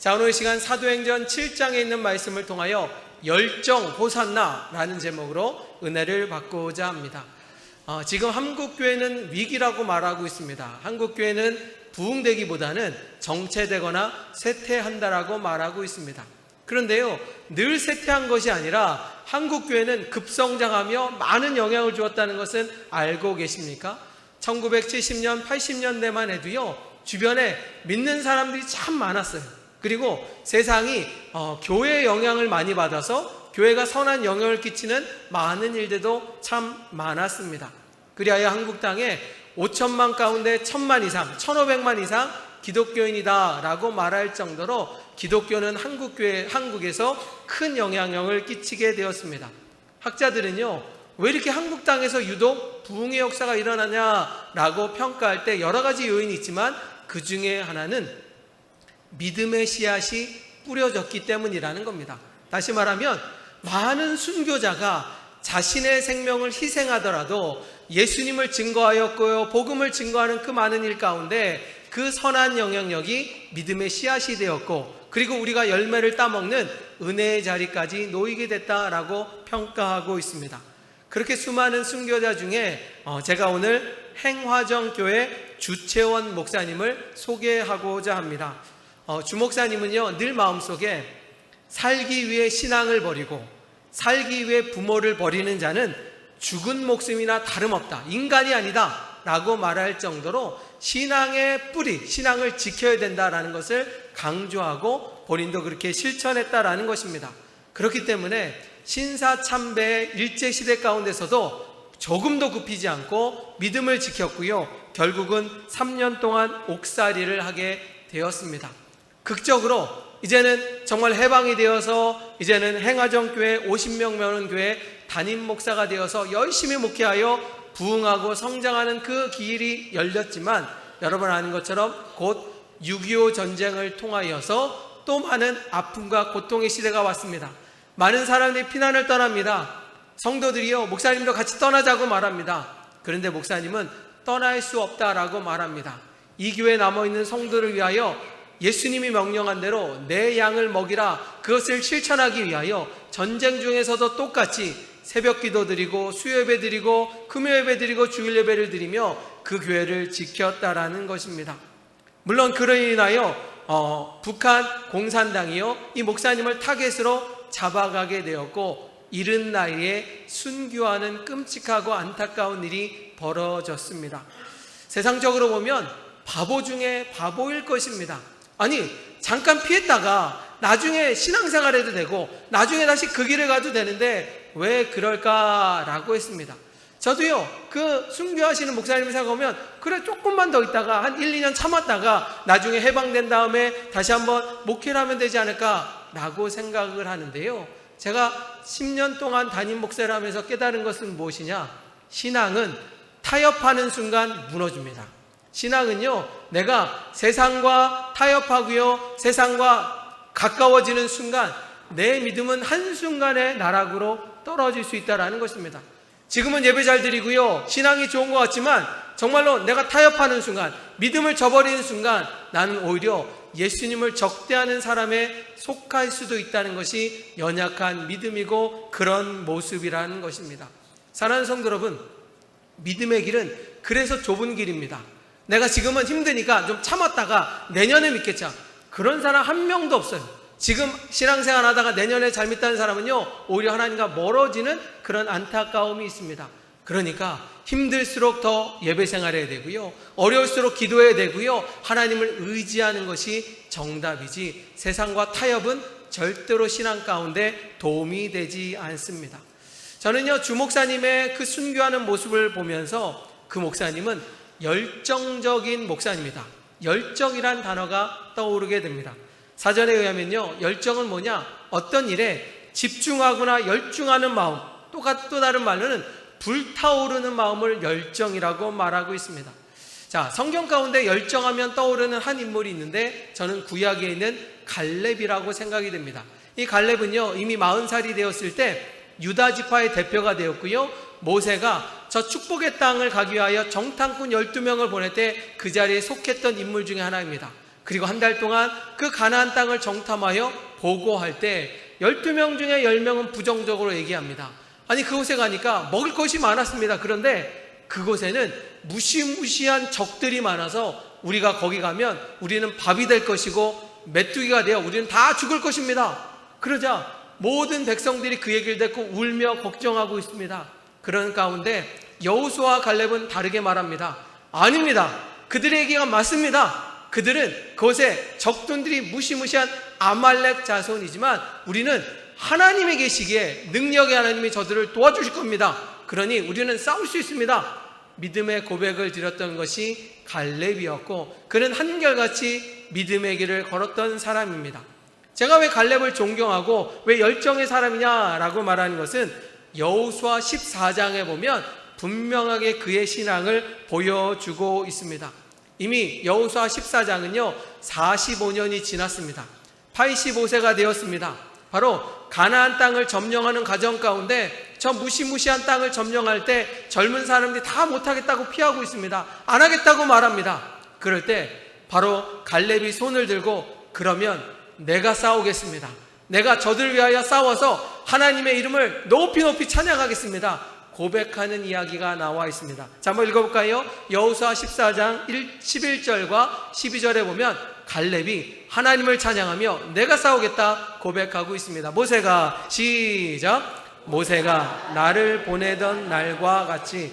자, 오늘 시간 사도행전 7장에 있는 말씀을 통하여 열정 호산나라는 제목으로 은혜를 받고자 합니다. 지금 한국교회는 위기라고 말하고 있습니다. 한국교회는 부흥되기보다는 정체되거나 쇠퇴한다라고 말하고 있습니다. 그런데요, 늘 쇠퇴한 것이 아니라 한국교회는 급성장하며 많은 영향을 주었다는 것은 알고 계십니까? 1970년, 80년대만 해도요, 주변에 믿는 사람들이 참 많았어요. 그리고 세상이 교회의 영향을 많이 받아서 교회가 선한 영향을 끼치는 많은 일들도 참 많았습니다. 그리하여 한국 땅에 5천만 가운데 1,000만 이상, 1,500만 이상 기독교인이다 라고 말할 정도로 기독교는 한국에서 큰 영향력을 끼치게 되었습니다. 학자들은요, 왜 이렇게 한국 땅에서 유독 부흥의 역사가 일어나냐라고 평가할 때 여러 가지 요인이 있지만 그 중에 하나는 믿음의 씨앗이 뿌려졌기 때문이라는 겁니다. 다시 말하면 많은 순교자가 자신의 생명을 희생하더라도 예수님을 증거하였고요, 복음을 증거하는 그 많은 일 가운데 그 선한 영향력이 믿음의 씨앗이 되었고, 그리고 우리가 열매를 따먹는 은혜의 자리까지 놓이게 됐다라고 평가하고 있습니다. 그렇게 수많은 순교자 중에 제가 오늘 행화정교회 주채원 목사님을 소개하고자 합니다. 주 목사님은요, 늘 마음속에 살기 위해 신앙을 버리고 살기 위해 부모를 버리는 자는 죽은 목숨이나 다름없다, 인간이 아니다 라고 말할 정도로 신앙의 뿌리, 신앙을 지켜야 된다라는 것을 강조하고 본인도 그렇게 실천했다라는 것입니다. 그렇기 때문에 신사참배의 일제시대 가운데서도 조금도 굽히지 않고 믿음을 지켰고요, 결국은 3년 동안 옥살이를 하게 되었습니다. 극적으로 이제는 정말 해방이 되어서 이제는 행화정교회 50명 메우는 교회 담임 목사가 되어서 열심히 목회하여 부흥하고 성장하는 그 길이 열렸지만, 여러분 아는 것처럼 곧 6.25 전쟁을 통하여서 또 많은 아픔과 고통의 시대가 왔습니다. 많은 사람들이 피난을 떠납니다. 성도들이요, 목사님도 같이 떠나자고 말합니다. 그런데 목사님은 떠날 수 없다라고 말합니다. 이 교회에 남아있는 성도를 위하여 예수님이 명령한 대로 내 양을 먹이라, 그것을 실천하기 위하여 전쟁 중에서도 똑같이 새벽 기도 드리고 수요예배 드리고 금요예배 드리고 주일예배를 드리며 그 교회를 지켰다라는 것입니다. 물론 그로 인하여 북한 공산당이요, 이 목사님을 타겟으로 잡아가게 되었고 이른 나이에 순교하는 끔찍하고 안타까운 일이 벌어졌습니다. 세상적으로 보면 바보 중에 바보일 것입니다. 아니, 잠깐 피했다가 나중에 신앙생활 해도 되고 나중에 다시 그 길을 가도 되는데 왜 그럴까라고 했습니다. 저도요, 그 순교하시는 목사님을 생각하면 그래, 조금만 더 있다가 한 1, 2년 참았다가 나중에 해방된 다음에 다시 한번 목회를 하면 되지 않을까라고 생각을 하는데요, 제가 10년 동안 담임 목사를 하면서 깨달은 것은 무엇이냐? 신앙은 타협하는 순간 무너집니다. 신앙은요, 내가 세상과 타협하고요, 세상과 가까워지는 순간 내 믿음은 한순간에 나락으로 떨어질 수 있다는 것입니다. 지금은 예배 잘 드리고요, 신앙이 좋은 것 같지만 정말로 내가 타협하는 순간, 믿음을 저버리는 순간 나는 오히려 예수님을 적대하는 사람에 속할 수도 있다는 것이 연약한 믿음이고 그런 모습이라는 것입니다. 사랑하는 성도 여러분, 믿음의 길은 그래서 좁은 길입니다. 내가 지금은 힘드니까 좀 참았다가 내년에 믿겠자, 그런 사람 한 명도 없어요. 지금 신앙생활 하다가 내년에 잘 믿다는 사람은요, 오히려 하나님과 멀어지는 그런 안타까움이 있습니다. 그러니까 힘들수록 더 예배생활 해야 되고요, 어려울수록 기도해야 되고요, 하나님을 의지하는 것이 정답이지 세상과 타협은 절대로 신앙 가운데 도움이 되지 않습니다. 저는요, 주 목사님의 그 순교하는 모습을 보면서 그 목사님은 열정적인 목사님이다, 열정이란 단어가 떠오르게 됩니다. 사전에 의하면요, 열정은 뭐냐? 어떤 일에 집중하거나 열중하는 마음, 또 다른 말로는 불타오르는 마음을 열정이라고 말하고 있습니다. 자, 성경 가운데 열정하면 떠오르는 한 인물이 있는데 저는 구약에 있는 갈렙이라고 생각이 됩니다. 이 갈렙은요, 이미 40살이 되었을 때 유다 지파의 대표가 되었고요, 모세가 저 축복의 땅을 가기 위하여 정탐꾼 12명을 보낼 때 그 자리에 속했던 인물 중에 하나입니다. 그리고 한 달 동안 그 가나안 땅을 정탐하여 보고할 때 12명 중에 10명은 부정적으로 얘기합니다. 아니, 그곳에 가니까 먹을 것이 많았습니다. 그런데 그곳에는 무시무시한 적들이 많아서 우리가 거기 가면 우리는 밥이 될 것이고 메뚜기가 되어 우리는 다 죽을 것입니다. 그러자 모든 백성들이 그 얘기를 듣고 울며 걱정하고 있습니다. 그런 가운데 여호수아와 갈렙은 다르게 말합니다. 아닙니다. 그들의 얘기가 맞습니다. 그들은 그곳에 적군들이 무시무시한 아말렉 자손이지만 우리는 하나님이 계시기에 능력의 하나님이 저들을 도와주실 겁니다. 그러니 우리는 싸울 수 있습니다. 믿음의 고백을 드렸던 것이 갈렙이었고 그는 한결같이 믿음의 길을 걸었던 사람입니다. 제가 왜 갈렙을 존경하고 왜 열정의 사람이냐라고 말하는 것은 여호수아 14장에 보면 분명하게 그의 신앙을 보여주고 있습니다. 이미 여호수아 14장은요 45년이 지났습니다. 85세가 되었습니다. 바로 가나안 땅을 점령하는 과정 가운데 저 무시무시한 땅을 점령할 때 젊은 사람들이 다 못하겠다고 피하고 있습니다. 안 하겠다고 말합니다. 그럴 때 바로 갈렙이 손을 들고 그러면 내가 싸우겠습니다. 내가 저들을 위하여 싸워서 하나님의 이름을 높이 높이 찬양하겠습니다. 고백하는 이야기가 나와 있습니다. 자, 한번 읽어볼까요? 여호수아 14장 11절과 12절에 보면 갈렙이 하나님을 찬양하며 내가 싸우겠다 고백하고 있습니다. 모세가 시작. 모세가 나를 보내던 날과 같이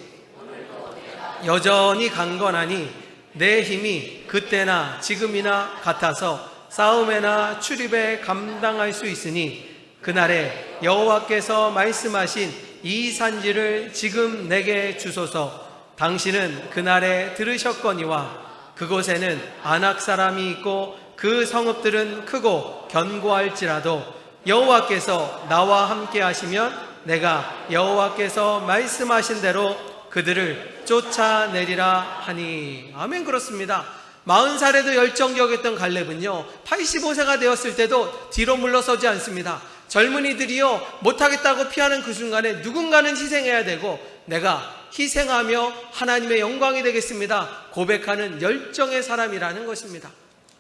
여전히 강건하니 내 힘이 그때나 지금이나 같아서 싸움에나 출입에 감당할 수 있으니 그날에 여호와께서 말씀하신 이 산지를 지금 내게 주소서. 당신은 그날에 들으셨거니와 그곳에는 아낙 사람이 있고 그 성읍들은 크고 견고할지라도 여호와께서 나와 함께 하시면 내가 여호와께서 말씀하신 대로 그들을 쫓아내리라 하니. 아멘. 그렇습니다. 40살에도 열정적이었던 갈렙은요 85세가 되었을 때도 뒤로 물러서지 않습니다. 젊은이들이요 못하겠다고 피하는 그 순간에 누군가는 희생해야 되고 내가 희생하며 하나님의 영광이 되겠습니다 고백하는 열정의 사람이라는 것입니다.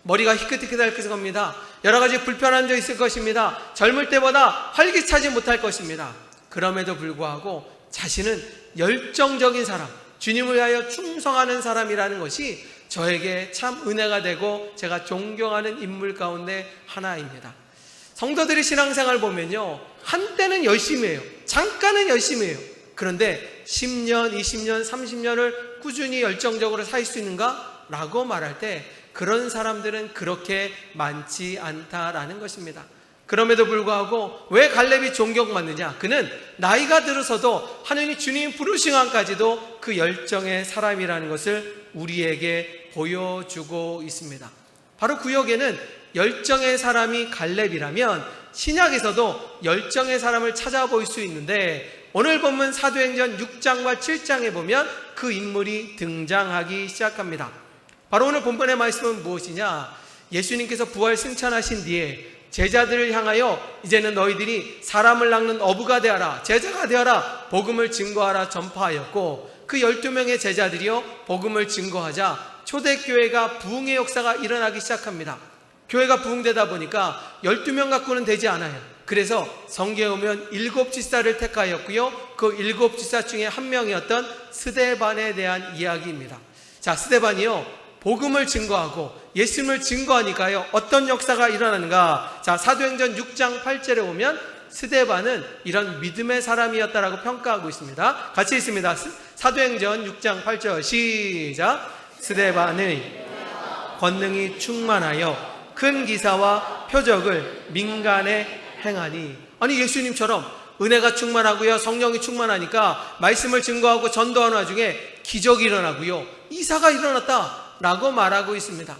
머리가 희끗희끗할 겁니다. 여러 가지 불편한 점 있을 것입니다. 젊을 때보다 활기차지 못할 것입니다. 그럼에도 불구하고 자신은 열정적인 사람, 주님을 위하여 충성하는 사람이라는 것이 저에게 참 은혜가 되고 제가 존경하는 인물 가운데 하나입니다. 성도들의 신앙생활 보면요 한때는 열심히 해요. 잠깐은 열심히 해요. 그런데 10년, 20년, 30년을 꾸준히 열정적으로 살 수 있는가? 라고 말할 때 그런 사람들은 그렇게 많지 않다라는 것입니다. 그럼에도 불구하고 왜 갈렙이 존경받느냐? 그는 나이가 들어서도 하느님 주님 부르신 한까지도 그 열정의 사람이라는 것을 우리에게 보여주고 있습니다. 바로 구역에는 열정의 사람이 갈렙이라면 신약에서도 열정의 사람을 찾아볼 수 있는데 오늘 본문 사도행전 6장과 7장에 보면 그 인물이 등장하기 시작합니다. 바로 오늘 본문의 말씀은 무엇이냐? 예수님께서 부활 승천하신 뒤에 제자들을 향하여 이제는 너희들이 사람을 낚는 어부가 되어라, 제자가 되어라, 복음을 증거하라 전파하였고 그 12명의 제자들이요 복음을 증거하자 초대교회가 부흥의 역사가 일어나기 시작합니다. 교회가 부흥되다 보니까 12명 갖고는 되지 않아요. 그래서 성경에 보면 7지사를 택하였고요 그 7지사 중에 한 명이었던 스데반에 대한 이야기입니다. 자, 스데반이요 복음을 증거하고 예수님을 증거하니까요 어떤 역사가 일어나는가? 자, 사도행전 6장 8절에 보면 스데반은 이런 믿음의 사람이었다라고 평가하고 있습니다. 같이 있습니다. 사도행전 6장 8절 시작. 스데반의 권능이 충만하여 큰 기사와 표적을 민간에 행하니. 아니 예수님처럼 은혜가 충만하고요 성령이 충만하니까 말씀을 증거하고 전도하는 와중에 기적이 일어나고요 이사가 일어났다 라고 말하고 있습니다.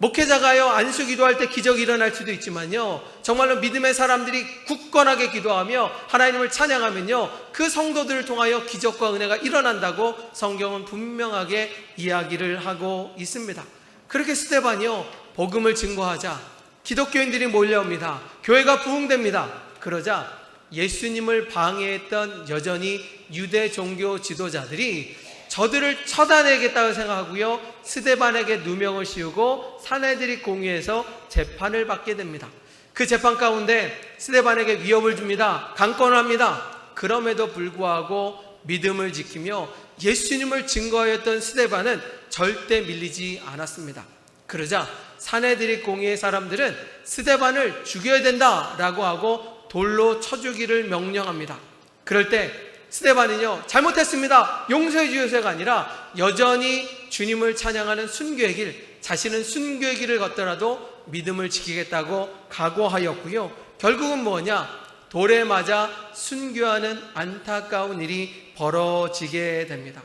목회자가요 안수 기도할 때 기적이 일어날 수도 있지만요 정말로 믿음의 사람들이 굳건하게 기도하며 하나님을 찬양하면요 그 성도들을 통하여 기적과 은혜가 일어난다고 성경은 분명하게 이야기를 하고 있습니다. 그렇게 스데반이요 복음을 증거하자 기독교인들이 몰려옵니다. 교회가 부흥됩니다. 그러자 예수님을 방해했던 여전히 유대 종교 지도자들이 저들을 처단해야겠다고 생각하고요, 스데반에게 누명을 씌우고 사내들이 공의해서 재판을 받게 됩니다. 그 재판 가운데 스데반에게 위협을 줍니다. 강권합니다. 그럼에도 불구하고 믿음을 지키며 예수님을 증거하였던 스데반은 절대 밀리지 않았습니다. 그러자 사내들이 공의의 사람들은 스데반을 죽여야 된다라고 하고 돌로 쳐 죽이기를 명령합니다. 그럴 때 스데반은요, 잘못했습니다, 용서해 주세요가 아니라 여전히 주님을 찬양하는 순교의 길, 자신은 순교의 길을 걷더라도 믿음을 지키겠다고 각오하였고요, 결국은 뭐냐, 돌에 맞아 순교하는 안타까운 일이 벌어지게 됩니다.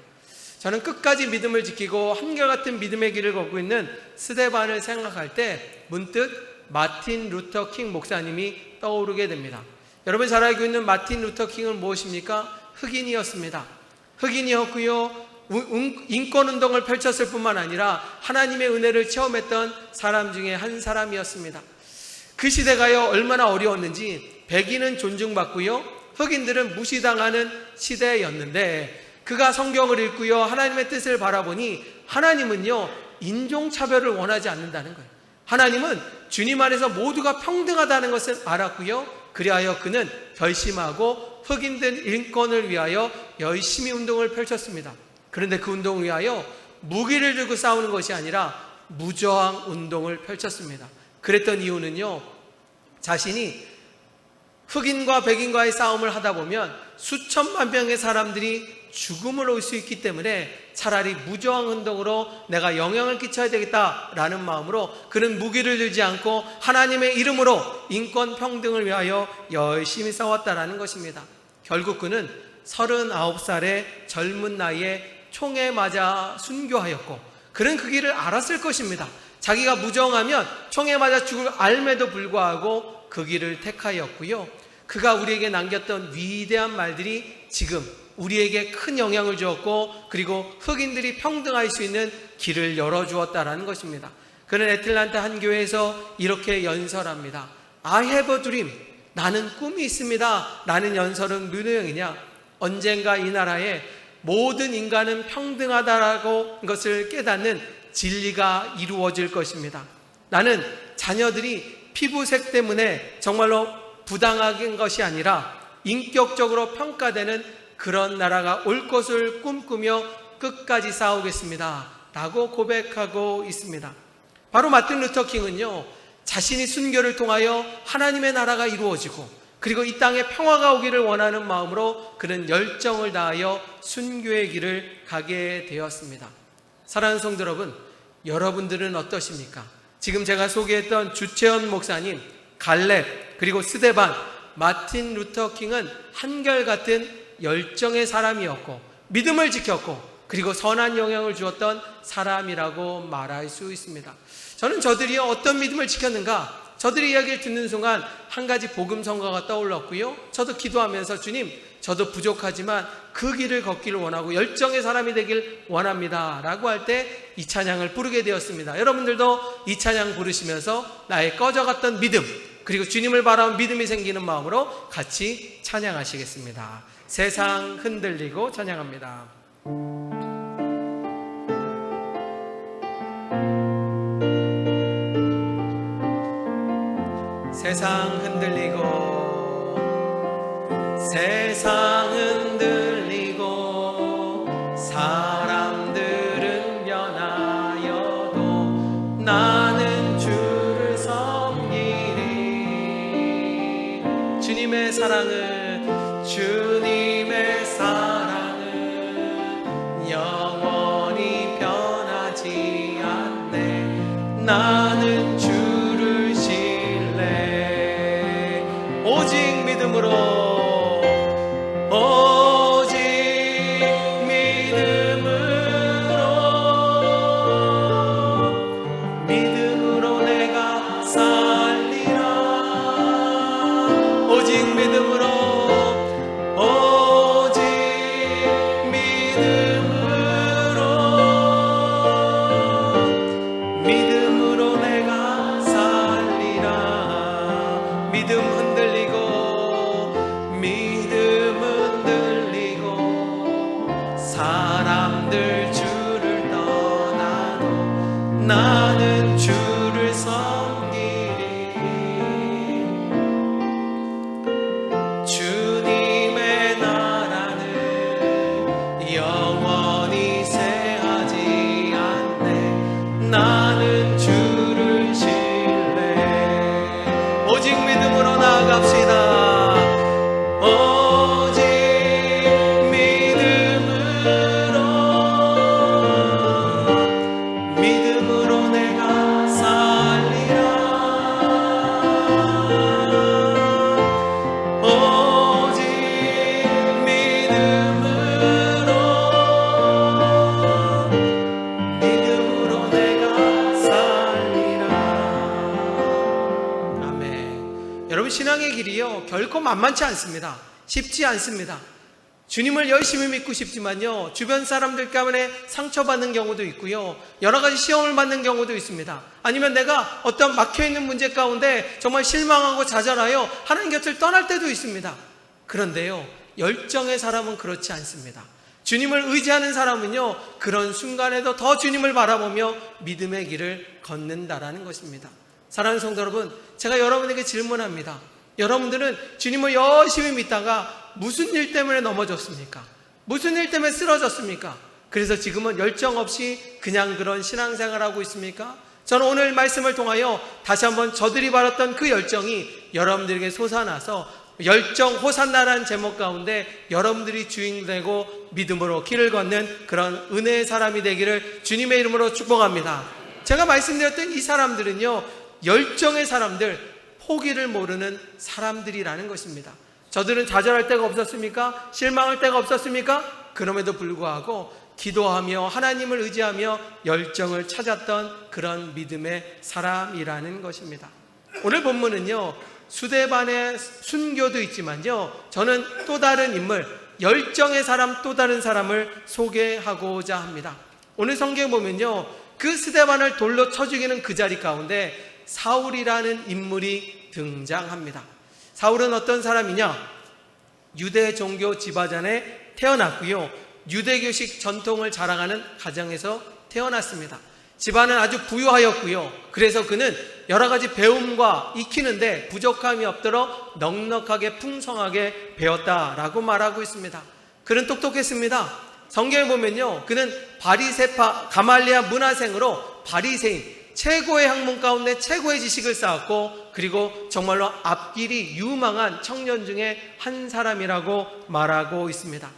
저는 끝까지 믿음을 지키고 한결같은 믿음의 길을 걷고 있는 스데반을 생각할 때 문득 마틴 루터 킹 목사님이 떠오르게 됩니다. 여러분 잘 알고 있는 마틴 루터 킹은 무엇입니까? 흑인이었습니다. 흑인이었고요, 인권운동을 펼쳤을 뿐만 아니라 하나님의 은혜를 체험했던 사람 중에 한 사람이었습니다. 그 시대가요, 얼마나 어려웠는지 백인은 존중받고요, 흑인들은 무시당하는 시대였는데, 그가 성경을 읽고요, 하나님의 뜻을 바라보니 하나님은요, 인종차별을 원하지 않는다는 거예요. 하나님은 주님 안에서 모두가 평등하다는 것을 알았고요, 그리하여 그는 결심하고 흑인들 인권을 위하여 열심히 운동을 펼쳤습니다. 그런데 그 운동을 위하여 무기를 들고 싸우는 것이 아니라 무저항 운동을 펼쳤습니다. 그랬던 이유는요, 자신이 흑인과 백인과의 싸움을 하다 보면 수천만 명의 사람들이 죽음을 올 수 있기 때문에 차라리 무저항 운동으로 내가 영향을 끼쳐야 되겠다라는 마음으로 그는 무기를 들지 않고 하나님의 이름으로 인권 평등을 위하여 열심히 싸웠다라는 것입니다. 결국 그는 39살의 젊은 나이에 총에 맞아 순교하였고, 그는 그 길을 알았을 것입니다. 자기가 무정하면 총에 맞아 죽을 알매도 불구하고 그 길을 택하였고요, 그가 우리에게 남겼던 위대한 말들이 지금 우리에게 큰 영향을 주었고, 그리고 흑인들이 평등할 수 있는 길을 열어주었다라는 것입니다. 그는 애틀란타 한 교회에서 이렇게 연설합니다. I have a dream. 나는 꿈이 있습니다. 라는 연설은 무슨 내용이냐? 언젠가 이 나라에 모든 인간은 평등하다라고 것을 깨닫는 진리가 이루어질 것입니다. 나는 자녀들이 피부색 때문에 정말로 부당한 것이 아니라 인격적으로 평가되는 그런 나라가 올 것을 꿈꾸며 끝까지 싸우겠습니다 라고 고백하고 있습니다. 바로 마틴 루터 킹은요, 자신이 순교를 통하여 하나님의 나라가 이루어지고 그리고 이 땅에 평화가 오기를 원하는 마음으로 그는 열정을 다하여 순교의 길을 가게 되었습니다. 사랑하는 성도 여러분, 여러분들은 어떠십니까? 지금 제가 소개했던 주채원 목사님, 갈렙, 그리고 스데반, 마틴 루터 킹은 한결같은 열정의 사람이었고 믿음을 지켰고 그리고 선한 영향을 주었던 사람이라고 말할 수 있습니다. 저는 저들이 어떤 믿음을 지켰는가, 저들의 이야기를 듣는 순간 한 가지 복음 선거가 떠올랐고요, 저도 기도하면서 주님, 저도 부족하지만 그 길을 걷기를 원하고 열정의 사람이 되길 원합니다 라고 할 때 이 찬양을 부르게 되었습니다. 여러분들도 이 찬양 부르시면서 나의 꺼져갔던 믿음, 그리고 주님을 바라본 믿음이 생기는 마음으로 같이 찬양하시겠습니다. 세상 흔들리고 찬양합니다. 세상 흔들리고 세상 흔들리고 사람들은 변하여도 나는 주를 섬기리. 주님의 사랑은 영원히 변하지 않네. 나는 주를 신뢰 오직 믿음으로 내가 살리라. 오직 믿음으로 내가 살리라. 믿음 흔들리고 사람들 고백합시다. 오직 믿음으로 내가 살리라. 오직 믿음으로 내가 살리라. 아멘. 여러분, 신앙의 길이요 결코 만만치 않습니다. 쉽지 않습니다. 주님을 열심히 믿고 싶지만요, 주변 사람들 때문에 상처받는 경우도 있고요, 여러 가지 시험을 받는 경우도 있습니다. 아니면 내가 어떤 막혀있는 문제 가운데 정말 실망하고 좌절하여 하나님 곁을 떠날 때도 있습니다. 그런데요, 열정의 사람은 그렇지 않습니다. 주님을 의지하는 사람은요, 그런 순간에도 더 주님을 바라보며 믿음의 길을 걷는다라는 것입니다. 사랑하는 성도 여러분, 제가 여러분에게 질문합니다. 여러분들은 주님을 열심히 믿다가 무슨 일 때문에 넘어졌습니까? 무슨 일 때문에 쓰러졌습니까? 그래서 지금은 열정 없이 그냥 그런 신앙생활을 하고 있습니까? 저는 오늘 말씀을 통하여 다시 한번 저들이 바랐던 그 열정이 여러분들에게 솟아나서 열정 호산나라는 제목 가운데 여러분들이 주인 되고 믿음으로 길을 걷는 그런 은혜의 사람이 되기를 주님의 이름으로 축복합니다. 제가 말씀드렸던 이 사람들은요, 열정의 사람들, 포기를 모르는 사람들이라는 것입니다. 저들은 좌절할 때가 없었습니까? 실망할 때가 없었습니까? 그럼에도 불구하고 기도하며 하나님을 의지하며 열정을 찾았던 그런 믿음의 사람이라는 것입니다. 오늘 본문은요, 수데반의 순교도 있지만요, 저는 또 다른 인물, 열정의 사람, 또 다른 사람을 소개하고자 합니다. 오늘 성경에 보면요, 그 스데반을 돌로 쳐 죽이는 그 자리 가운데 사울이라는 인물이 등장합니다. 사울은 어떤 사람이냐? 유대 종교 지파전에 태어났고요, 유대교식 전통을 자랑하는 가정에서 태어났습니다. 집안은 아주 부유하였고요, 그래서 그는 여러 가지 배움과 익히는데 부족함이 없도록 넉넉하게 풍성하게 배웠다라고 말하고 있습니다. 그는 똑똑했습니다. 성경에 보면요, 그는 바리새파 가말리아 문화생으로 바리새인, 최고의 학문 가운데 최고의 지식을 쌓았고, 그리고 정말로 앞길이 유망한 청년 중에 한 사람이라고 말하고 있습니다.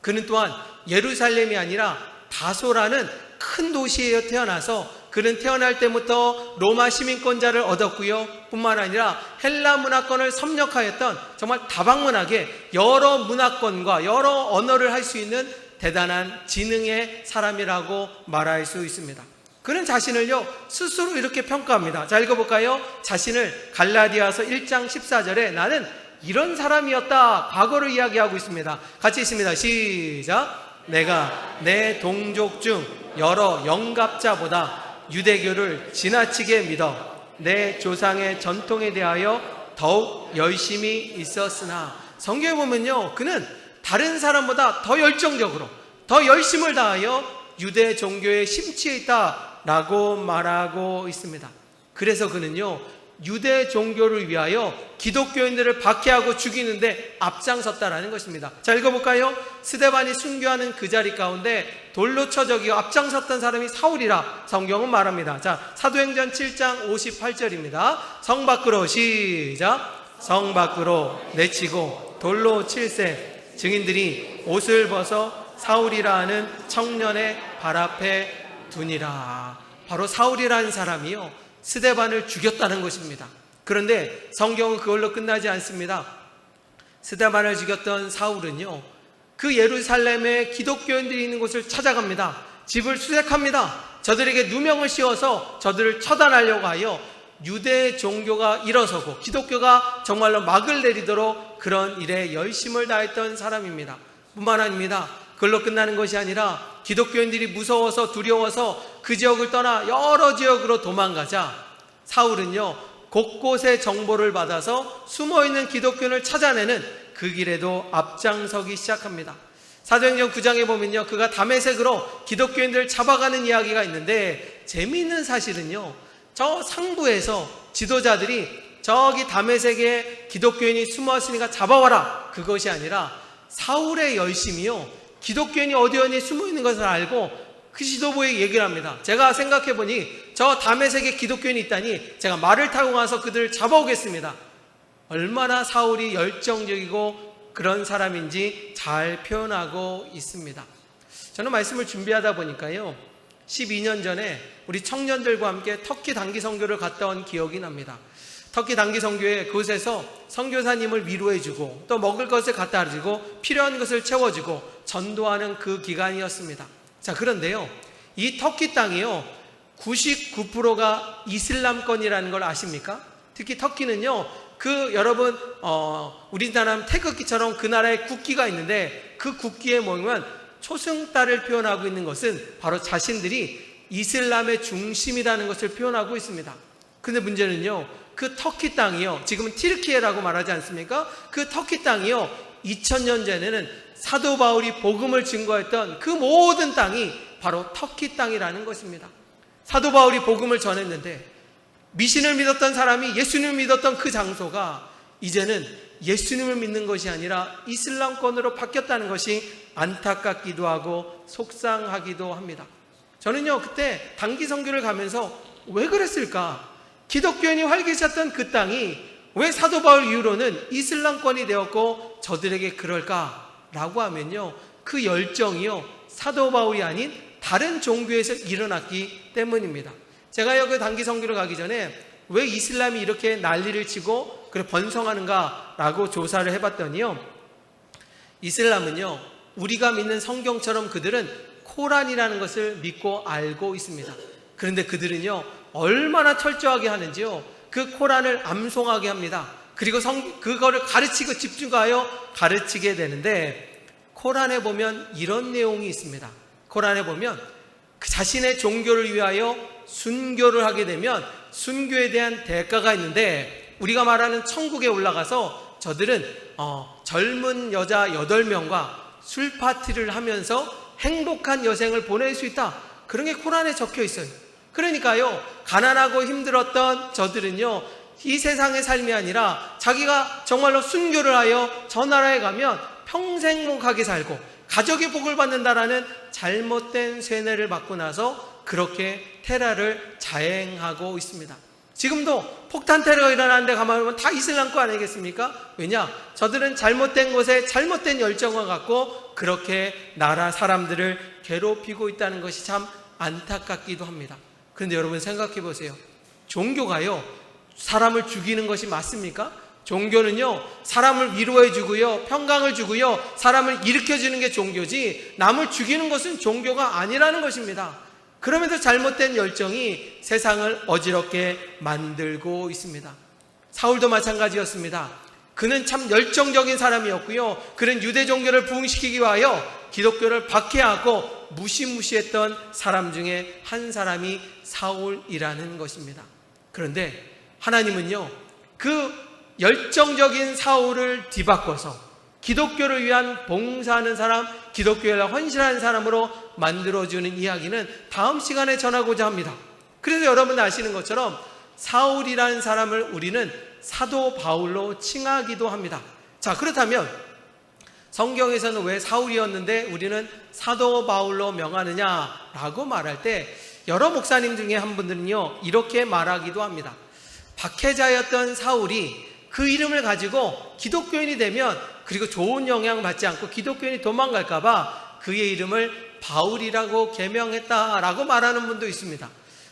그는 또한 예루살렘이 아니라 다소라는 큰 도시에 태어나서 그는 태어날 때부터 로마 시민권자를 얻었고요, 뿐만 아니라 헬라 문화권을 섭렵하였던 정말 다방문하게 여러 문화권과 여러 언어를 할 수 있는 대단한 지능의 사람이라고 말할 수 있습니다. 그는 자신을요 스스로 이렇게 평가합니다. 자, 읽어볼까요? 자신을 갈라디아서 1장 14절에 나는 이런 사람이었다, 과거를 이야기하고 있습니다. 같이 있습니다. 시작. 내가 내 동족 중 여러 영갑자보다 유대교를 지나치게 믿어 내 조상의 전통에 대하여 더욱 열심히 있었으나, 성경에 보면요, 그는 다른 사람보다 더 열정적으로 더 열심을 다하여 유대 종교에 심취해 있다라고 말하고 있습니다. 그래서 그는요, 유대 종교를 위하여 기독교인들을 박해하고 죽이는데 앞장섰다라는 것입니다. 자, 읽어볼까요? 스데반이 순교하는 그 자리 가운데 돌로 쳐 죽이고 앞장섰던 사람이 사울이라 성경은 말합니다. 자, 사도행전 7장 58절입니다. 성 밖으로, 시작. 성 밖으로 내치고 돌로 칠세 증인들이 옷을 벗어 사울이라 하는 청년의 발 앞에 두니라. 바로 사울이라는 사람이요, 스데반을 죽였다는 것입니다. 그런데 성경은 그걸로 끝나지 않습니다. 스데반을 죽였던 사울은요, 그 예루살렘에 기독교인들이 있는 곳을 찾아갑니다. 집을 수색합니다. 저들에게 누명을 씌워서 저들을 처단하려고 하여 유대 종교가 일어서고 기독교가 정말로 막을 내리도록 그런 일에 열심을 다했던 사람입니다. 뿐만 아닙니다. 그걸로 끝나는 것이 아니라 기독교인들이 무서워서 두려워서 그 지역을 떠나 여러 지역으로 도망가자 사울은요, 곳곳에 정보를 받아서 숨어있는 기독교인을 찾아내는 그 길에도 앞장서기 시작합니다. 사도행전 9장에 보면요, 그가 다메섹으로 기독교인들을 잡아가는 이야기가 있는데, 재미있는 사실은요, 저 상부에서 지도자들이 저기 다메섹에 기독교인이 숨어있으니까 잡아와라, 그것이 아니라 사울의 열심이요, 기독교인이 어디 숨어있는 것을 알고 그 지도부에 얘기를 합니다. 제가 생각해보니 저 다메섹에 기독교인이 있다니 제가 말을 타고 가서 그들을 잡아오겠습니다. 얼마나 사울이 열정적이고 그런 사람인지 잘 표현하고 있습니다. 저는 말씀을 준비하다 보니까요, 12년 전에 우리 청년들과 함께 터키 단기 선교를 갔다 온 기억이 납니다. 터키 단기 선교에 그곳에서 선교사님을 위로해주고 또 먹을 것을 갖다 주고 필요한 것을 채워주고 전도하는 그 기간이었습니다. 자, 그런데요, 이 터키 땅이요 99%가 이슬람권이라는 걸 아십니까? 특히 터키는요, 여러분 우리나라 태극기처럼 그 나라의 국기가 있는데 그 국기에 보면 초승달을 표현하고 있는 것은 바로 자신들이 이슬람의 중심이라는 것을 표현하고 있습니다. 근데 문제는요, 그 터키 땅이요, 지금은 티르키예라고 말하지 않습니까? 그 터키 땅이요 2000년 전에는 사도 바울이 복음을 증거했던 그 모든 땅이 바로 터키 땅이라는 것입니다. 사도 바울이 복음을 전했는데 미신을 믿었던 사람이 예수님을 믿었던 그 장소가 이제는 예수님을 믿는 것이 아니라 이슬람권으로 바뀌었다는 것이 안타깝기도 하고 속상하기도 합니다. 저는요, 그때 단기 선교를 가면서 왜 그랬을까? 기독교인이 활기찼던 그 땅이 왜 사도 바울 이후로는 이슬람권이 되었고 저들에게 그럴까라고 하면요, 그 열정이요 사도 바울이 아닌 다른 종교에서 일어났기 때문입니다. 제가요, 그 단기 선교를 가기 전에 왜 이슬람이 이렇게 난리를 치고 그래 번성하는가라고 조사를 해봤더니요, 이슬람은요 우리가 믿는 성경처럼 그들은 코란이라는 것을 믿고 알고 있습니다. 그런데 그들은요 얼마나 철저하게 하는지요, 그 코란을 암송하게 합니다. 그리고 그거를 가르치고 집중하여 가르치게 되는데, 코란에 보면 이런 내용이 있습니다. 코란에 보면 그 자신의 종교를 위하여 순교를 하게 되면 순교에 대한 대가가 있는데, 우리가 말하는 천국에 올라가서 저들은 젊은 여자 8명과 술 파티를 하면서 행복한 여생을 보낼 수 있다, 그런 게 코란에 적혀 있어요. 그러니까요, 가난하고 힘들었던 저들은요 이 세상의 삶이 아니라 자기가 정말로 순교를 하여 저 나라에 가면 평생 행복하게 살고 가족의 복을 받는다라는 잘못된 쇠뇌를 받고 나서 그렇게 테러를 자행하고 있습니다. 지금도 폭탄 테러가 일어나는 데 가만히 보면 다 이슬람권 아니겠습니까? 왜냐? 저들은 잘못된 곳에 잘못된 열정을 갖고 그렇게 나라 사람들을 괴롭히고 있다는 것이 참 안타깝기도 합니다. 그런데 여러분 생각해 보세요. 종교가요 사람을 죽이는 것이 맞습니까? 종교는요 사람을 위로해 주고요 평강을 주고요 사람을 일으켜 주는 게 종교지, 남을 죽이는 것은 종교가 아니라는 것입니다. 그럼에도 잘못된 열정이 세상을 어지럽게 만들고 있습니다. 사울도 마찬가지였습니다. 그는 참 열정적인 사람이었고요, 그는 유대 종교를 부흥시키기 위하여 기독교를 박해하고 무시무시했던 사람 중에 한 사람이 사울이라는 것입니다. 그런데 하나님은요 그 열정적인 사울을 뒤바꿔서 기독교를 위한 봉사하는 사람, 기독교에 헌신하는 사람으로 만들어주는 이야기는 다음 시간에 전하고자 합니다. 그래서 여러분 아시는 것처럼 사울이라는 사람을 우리는 사도 바울로 칭하기도 합니다. 자, 그렇다면 성경에서는 왜 사울이었는데 우리는 사도 바울로 명하느냐라고 말할 때, 여러 목사님 중에 한 분들은요 이렇게 말하기도 합니다. 박해자였던 사울이 그 이름을 가지고 기독교인이 되면 그리고 좋은 영향 받지 않고 기독교인이 도망갈까봐 그의 이름을 바울이라고 개명했다라고 말하는 분도 있습니다.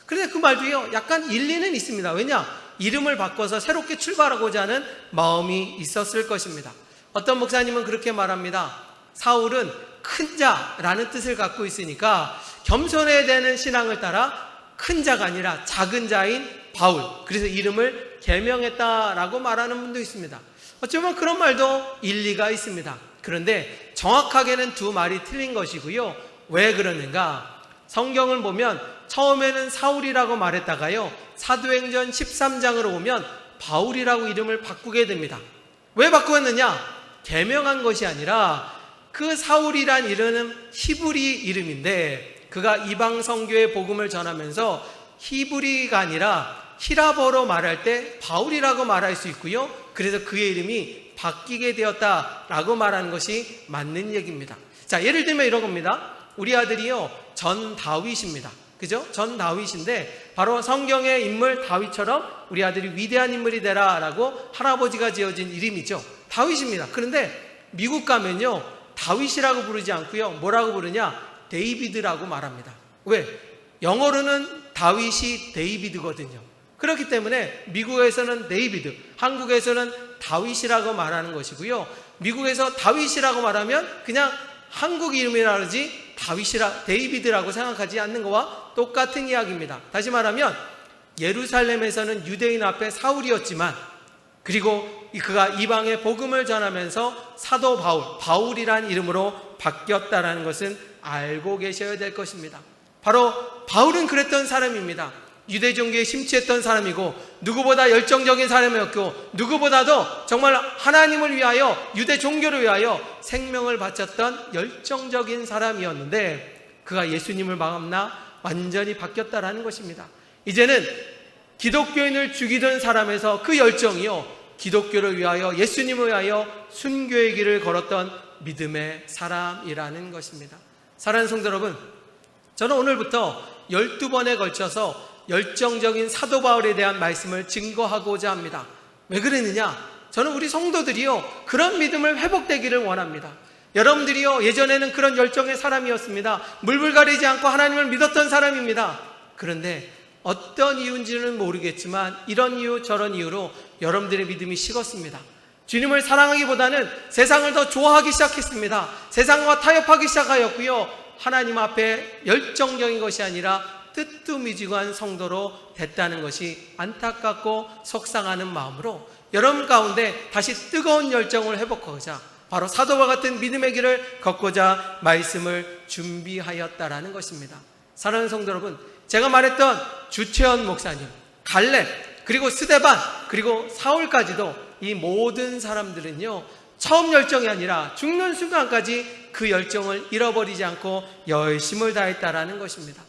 그런데 그 말도요 약간 일리는 있습니다. 왜냐? 이름을 바꿔서 새롭게 출발하고자 하는 마음이 있었을 것입니다. 어떤 목사님은 그렇게 말합니다. 사울은 큰 자라는 뜻을 갖고 있으니까 겸손해야 되는 신앙을 따라 큰 자가 아니라 작은 자인 바울, 그래서 이름을 개명했다라고 말하는 분도 있습니다. 어쩌면 그런 말도 일리가 있습니다. 그런데 정확하게는 두 말이 틀린 것이고요. 왜 그러는가? 성경을 보면 처음에는 사울이라고 말했다가요 사도행전 13장으로 보면 바울이라고 이름을 바꾸게 됩니다. 왜 바꾸었느냐? 개명한 것이 아니라 그 사울이란 이름은 히브리 이름인데, 그가 이방 선교의 복음을 전하면서 히브리가 아니라 히라버로 말할 때 바울이라고 말할 수 있고요, 그래서 그의 이름이 바뀌게 되었다라고 말하는 것이 맞는 얘기입니다. 자, 예를 들면 이런 겁니다. 우리 아들이요 전 다윗입니다. 그죠? 전 다윗인데 바로 성경의 인물 다윗처럼 우리 아들이 위대한 인물이 되라 라고 할아버지가 지어진 이름이죠. 다윗입니다. 그런데 미국 가면요, 다윗이라고 부르지 않고요, 뭐라고 부르냐? 데이비드라고 말합니다. 왜? 영어로는 다윗이 데이비드거든요. 그렇기 때문에 미국에서는 데이비드, 한국에서는 다윗이라고 말하는 것이고요. 미국에서 다윗이라고 말하면 그냥 한국 이름이라 그러지 데이비드라고 생각하지 않는 것과 똑같은 이야기입니다. 다시 말하면 예루살렘에서는 유대인 앞에 사울이었지만, 그리고 그가 이방에 복음을 전하면서 사도 바울이란 이름으로 바뀌었다는 것은 알고 계셔야 될 것입니다. 바로 바울은 그랬던 사람입니다. 유대 종교에 심취했던 사람이고, 누구보다 열정적인 사람이었고, 누구보다도 정말 하나님을 위하여, 유대 종교를 위하여 생명을 바쳤던 열정적인 사람이었는데, 그가 예수님을 만나 완전히 바뀌었다라는 것입니다. 이제는 기독교인을 죽이던 사람에서 그 열정이요, 기독교를 위하여, 예수님을 위하여 순교의 길을 걸었던 믿음의 사람이라는 것입니다. 사랑하는 성도 여러분, 저는 오늘부터 12번에 걸쳐서 열정적인 사도 바울에 대한 말씀을 증거하고자 합니다. 왜 그랬느냐? 저는 우리 성도들이요, 그런 믿음을 회복되기를 원합니다. 여러분들이요, 예전에는 그런 열정의 사람이었습니다. 물불 가리지 않고 하나님을 믿었던 사람입니다. 그런데 어떤 이유인지는 모르겠지만 이런 이유 저런 이유로 여러분들의 믿음이 식었습니다. 주님을 사랑하기보다는 세상을 더 좋아하기 시작했습니다. 세상과 타협하기 시작하였고요, 하나님 앞에 열정적인 것이 아니라 뜨뜻미지근한 성도로 됐다는 것이 안타깝고 속상하는 마음으로 여러분 가운데 다시 뜨거운 열정을 회복하고자, 바로 사도와 같은 믿음의 길을 걷고자 말씀을 준비하였다라는 것입니다. 사랑하는 성도 여러분, 제가 말했던 주채원 목사님, 갈렙, 그리고 스데반, 그리고 사울까지도 이 모든 사람들은요, 처음 열정이 아니라 죽는 순간까지 그 열정을 잃어버리지 않고 열심을 다했다라는 것입니다.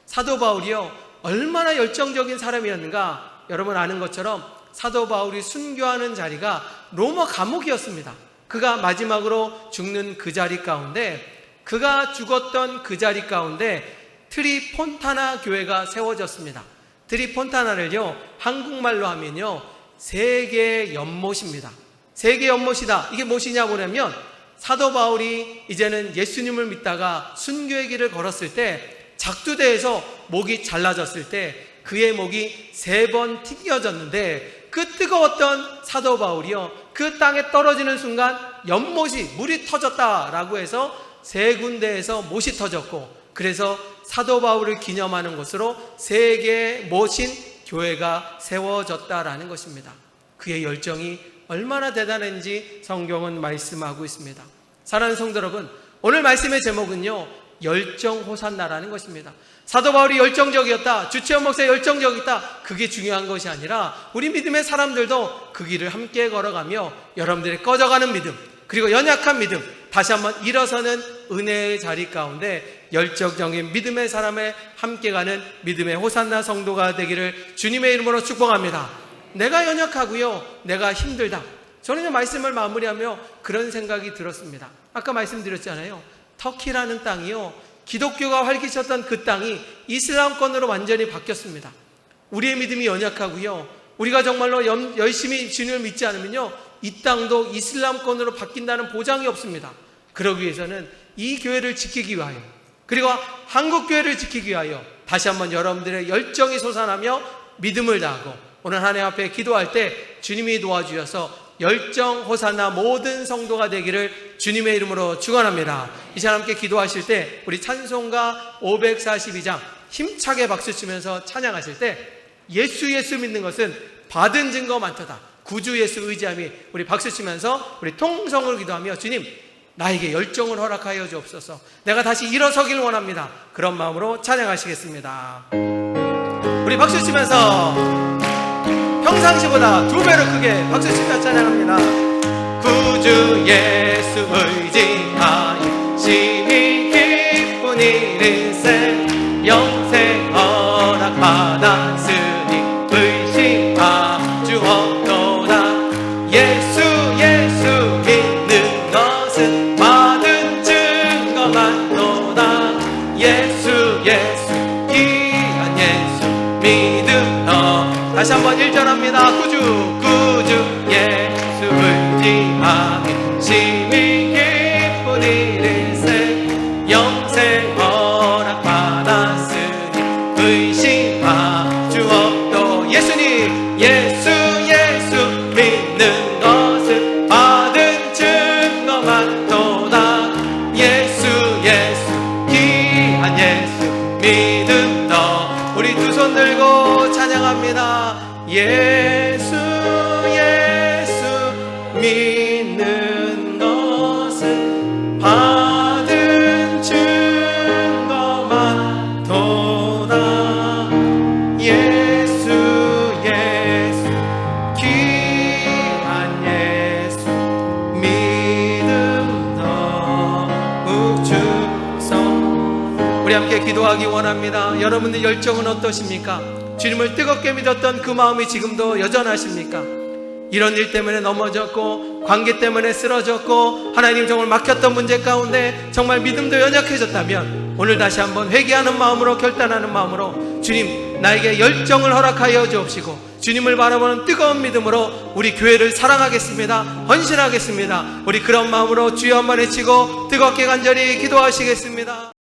사도 바울이요, 얼마나 열정적인 사람이었는가? 여러분 아는 것처럼 사도 바울이 순교하는 자리가 로마 감옥이었습니다. 그가 마지막으로 죽는 그 자리 가운데, 그가 죽었던 그 자리 가운데 트리폰타나 교회가 세워졌습니다. 트리폰타나를요, 한국말로 하면요, 세계의 연못입니다. 세계의 연못이다. 이게 무엇이냐 보냐면, 사도 바울이 이제는 예수님을 믿다가 순교의 길을 걸었을 때, 작두대에서 목이 잘라졌을 때 그의 목이 3번 튀겨졌는데, 그 뜨거웠던 사도 바울이요, 그 땅에 떨어지는 순간 연못이, 물이 터졌다라고 해서 3군데에서 못이 터졌고, 그래서 사도 바울을 기념하는 것으로 세계의 모신 교회가 세워졌다라는 것입니다. 그의 열정이 얼마나 대단한지 성경은 말씀하고 있습니다. 사랑하는 성도 여러분, 오늘 말씀의 제목은요, 열정 호산나라는 것입니다. 사도 바울이 열정적이었다, 주채원 목사 열정적이었다, 그게 중요한 것이 아니라 우리 믿음의 사람들도 그 길을 함께 걸어가며 여러분들의 꺼져가는 믿음, 그리고 연약한 믿음, 다시 한번 일어서는 은혜의 자리 가운데 열정적인 믿음의 사람에 함께 가는 믿음의 호산나 성도가 되기를 주님의 이름으로 축복합니다. 내가 연약하고요, 내가 힘들다, 저는 말씀을 마무리하며 그런 생각이 들었습니다. 아까 말씀드렸잖아요, 터키라는 땅이요, 기독교가 활기쳤던 그 땅이 이슬람권으로 완전히 바뀌었습니다. 우리의 믿음이 연약하고요, 우리가 정말로 열심히 주님을 믿지 않으면요, 이 땅도 이슬람권으로 바뀐다는 보장이 없습니다. 그러기 위해서는 이 교회를 지키기 위하여, 그리고 한국 교회를 지키기 위하여 다시 한번 여러분들의 열정이 솟아나며 믿음을 다하고 오늘 하나님 앞에 기도할 때 주님이 도와주셔서 열정 호산나 모든 성도가 되기를 주님의 이름으로 축원합니다. 이 시간 함께 기도하실 때 우리 찬송가 542장 힘차게 박수 치면서 찬양하실 때, 예수 믿는 것은 받은 증거 많도다, 구주 예수 의지함이, 우리 박수 치면서 우리 통성으로 기도하며, 주님 나에게 열정을 허락하여 주옵소서, 내가 다시 일어서길 원합니다. 그런 마음으로 찬양하시겠습니다. 우리 박수 치면서 평상시보다 2배로 크게 박수 치며 찬양합니다. 구주 예수 의지하여 심히 기쁜 일일세, 영생 허락 받았으니 의심하 주옵도다. 예수 믿는 것은 받은 증거 많도다. 예수 믿는 것은 받은 증거만 도다. 예수 예수 귀한 예수 믿음 더욱 축성. 우리 함께 기도하기 원합니다. 여러분의 열정은 어떠십니까? 주님을 뜨겁게 믿었던 그 마음이 지금도 여전하십니까? 이런 일 때문에 넘어졌고 관계 때문에 쓰러졌고 하나님 정말 막혔던 문제 가운데 정말 믿음도 연약해졌다면 오늘 다시 한번 회개하는 마음으로, 결단하는 마음으로 주님 나에게 열정을 허락하여 주옵시고 주님을 바라보는 뜨거운 믿음으로 우리 교회를 사랑하겠습니다, 헌신하겠습니다. 우리 그런 마음으로 주여 한번 외치고 뜨겁게 간절히 기도하시겠습니다.